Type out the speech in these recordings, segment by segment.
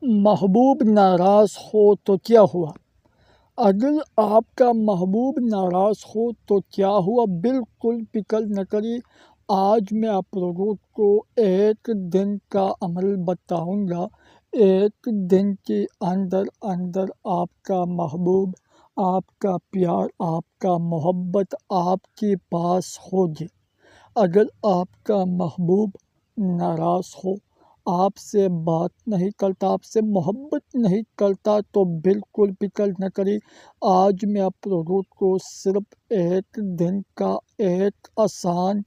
محبوب ناراض ہو تو کیا ہوا؟ اگر آپ کا محبوب ناراض ہو تو کیا ہوا، بالکل فکر نہ کریے۔ آج میں آپ لوگوں کو ایک دن کا عمل بتاؤں گا۔ ایک دن کے اندر اندر آپ کا محبوب، آپ کا پیار، آپ کا محبت آپ کے پاس ہوگی۔ اگر آپ کا محبوب ناراض ہو، آپ سے بات نہیں کرتا، آپ سے محبت نہیں کرتا، تو بالکل فکر نہ کریں۔ آج میں آپ لوگوں کو صرف ایک دن کا ایک آسان،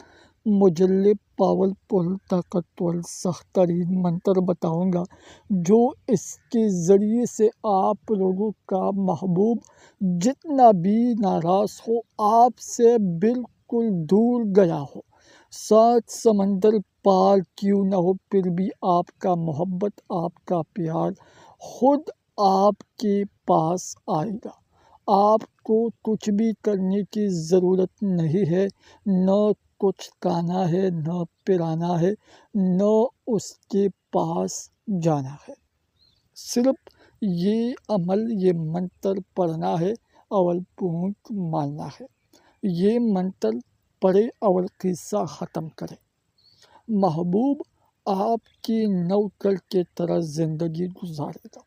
مجلب، پاورفل، طاقتور، سخت ترین منتر بتاؤں گا، جو اس کے ذریعے سے آپ لوگوں کا محبوب جتنا بھی ناراض ہو، آپ سے بالکل دور گیا ہو، 7 سمندر پار کیوں نہ ہو، پھر بھی آپ کا محبت، آپ کا پیار خود آپ کے پاس آئے گا۔ آپ کو کچھ بھی کرنے کی ضرورت نہیں ہے، نہ کچھ کھانا ہے، نہ پلانا ہے، نہ اس کے پاس جانا ہے۔ صرف یہ عمل، یہ منتر پڑھنا ہے اور پونک مارنا ہے۔ یہ منتر پڑھے اور قصہ ختم کرے۔ محبوب آپ کی نوکر کی طرح زندگی گزارے گا۔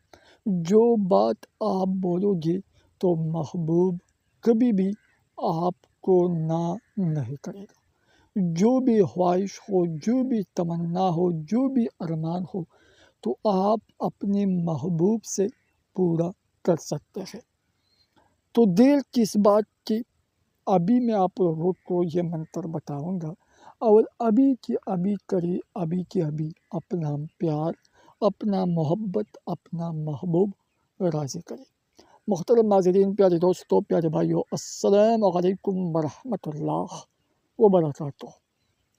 جو بات آپ بولو گے تو محبوب کبھی بھی آپ کو نہ نہیں کرے گا۔ جو بھی خواہش ہو، جو بھی تمنا ہو، جو بھی ارمان ہو، تو آپ اپنے محبوب سے پورا کر سکتے ہیں۔ تو دیر کس بات کی، ابھی میں آپ لوگوں کو یہ منتر بتاؤں گا، اور ابھی کی ابھی کرے، ابھی کی ابھی اپنا پیار، اپنا محبت، اپنا محبوب راضی کرے۔ محترم ناظرین، پیارے دوستوں، پیارے بھائیوں، السلام علیکم ورحمۃ اللہ وبرکاتہ۔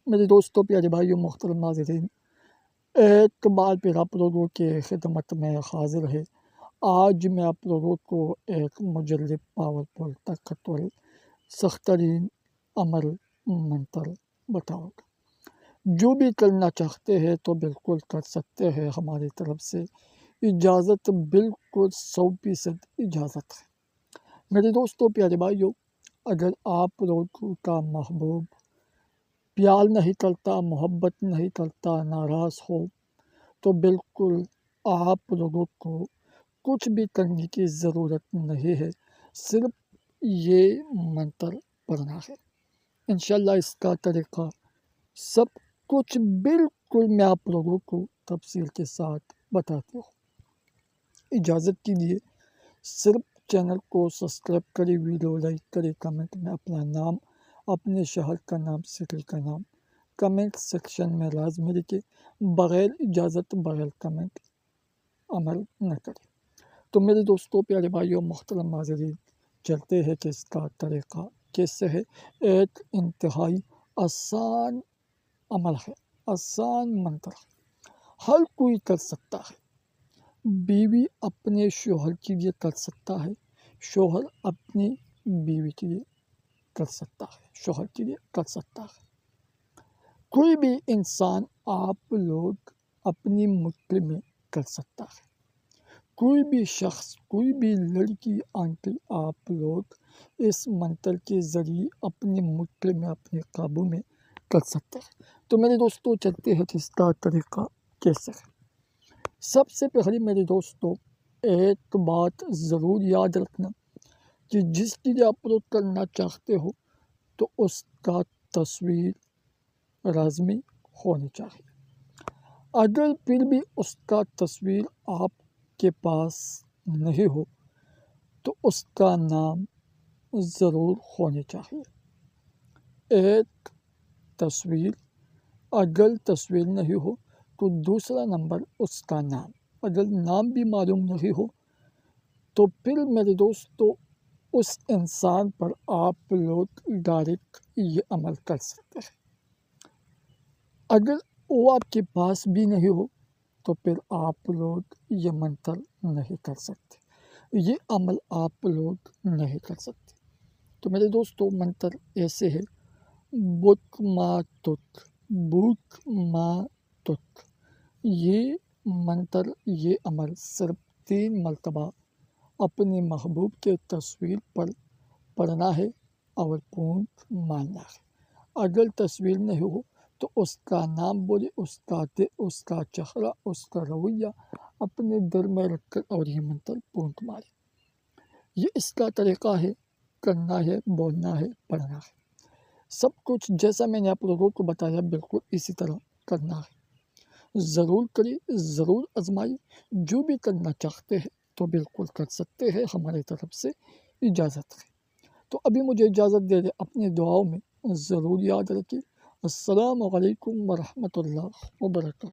میرے دوستوں، پیارے بھائیوں، محترم ناظرین، ایک بار پھر آپ لوگوں کے خدمت میں حاضر ہے۔ آج میں آپ لوگوں کو ایک مجلب، پاورفل، طاقتور، سخت ترین عمل، منتر بتاؤں گا۔ جو بھی کرنا چاہتے ہیں تو بالکل کر سکتے ہیں، ہماری طرف سے اجازت بالکل 100% اجازت ہے۔ میرے دوستوں، پیارے بھائیوں، اگر آپ لوگوں کا محبوب پیار نہیں کرتا، محبت نہیں کرتا، ناراض ہو، تو بالکل آپ لوگوں کو کچھ بھی کرنے کی ضرورت نہیں ہے، صرف یہ منتر پڑھنا ہے۔ انشاءاللہ اس کا طریقہ سب کچھ بالکل میں آپ لوگوں کو تفصیل کے ساتھ بتاتا ہوں۔ اجازت کیجیے، صرف چینل کو سبسکرائب کرے، ویڈیو لائک کرے، کمنٹ میں اپنا نام، اپنے شہر کا نام، سٹی کا نام کمنٹ سیکشن میں لازمی لکھے۔ بغیر اجازت، بغیر کمنٹ عمل نہ کرے۔ تو میرے دوستوں، پیارے بھائیوں، محترم ناظرین، چلتے ہیں کہ اس کا طریقہ کیسے ہے۔ ایک انتہائی آسان عمل ہے، آسان منتر ہے، ہر کوئی کر سکتا ہے۔ بیوی اپنے شوہر کے لیے کر سکتا ہے، شوہر اپنی بیوی کے لیے کر سکتا ہے، شوہر کے لیے کر سکتا ہے۔ کوئی بھی انسان آپ لوگ اپنی مٹھی میں کر سکتا ہے۔ کوئی بھی شخص، کوئی بھی لڑکی، آنٹی، آپ لوگ اس منتر کے ذریعے اپنی مٹھی میں، اپنے قابو میں کر سکتے ہیں۔ تو میرے دوستوں، چلتے ہیں کہ اس کا طریقہ کیسے ہے۔ سب سے پہلے میرے دوستوں، ایک بات ضرور یاد رکھنا کہ جس چیز آپ لوگ کرنا چاہتے ہو تو اس کا تصویر لازمی ہونی چاہیے۔ اگر پھر بھی اس کا تصویر آپ کے پاس نہیں ہو تو اس کا نام ضرور ہونی چاہیے۔ ایک تصویر، اگر تصویر نہیں ہو تو دوسرا نمبر اس کا نام، اگر نام بھی معلوم نہیں ہو تو پھر میرے دوستو اس انسان پر آپ لوگ ڈائریکٹ یہ عمل کر سکتے ہیں۔ اگر وہ آپ کے پاس بھی نہیں ہو تو پھر آپ لوگ یہ منتر نہیں کر سکتے، یہ عمل آپ لوگ نہیں کر سکتے۔ تو میرے دوستو، منتر ایسے ہے، بک ما تک، بک ما تک۔ یہ منتر یہ عمل صرف 3 مرتبہ اپنے محبوب کے تصویر پر پڑھنا ہے اور پونچھ مارنا ہے۔ اگر تصویر نہیں ہو تو اس کا نام بولے، اس کا چہرہ، اس کا رویہ اپنے دل میں رکھ کر اور یہ منتر پونچھ مارے۔ یہ اس کا طریقہ ہے، کرنا ہے، بولنا ہے، پڑھنا ہے۔ سب کچھ جیسا میں نے آپ لوگوں کو بتایا بالکل اسی طرح کرنا ہے۔ ضرور کریے، ضرور آزمائیے۔ جو بھی کرنا چاہتے ہیں تو بالکل کر سکتے ہیں، ہماری طرف سے اجازت ہے۔ تو ابھی مجھے اجازت دے دیں، اپنی دعاؤں میں ضرور یاد رکھیے۔ السلام علیکم ورحمۃ اللہ وبرکاتہ۔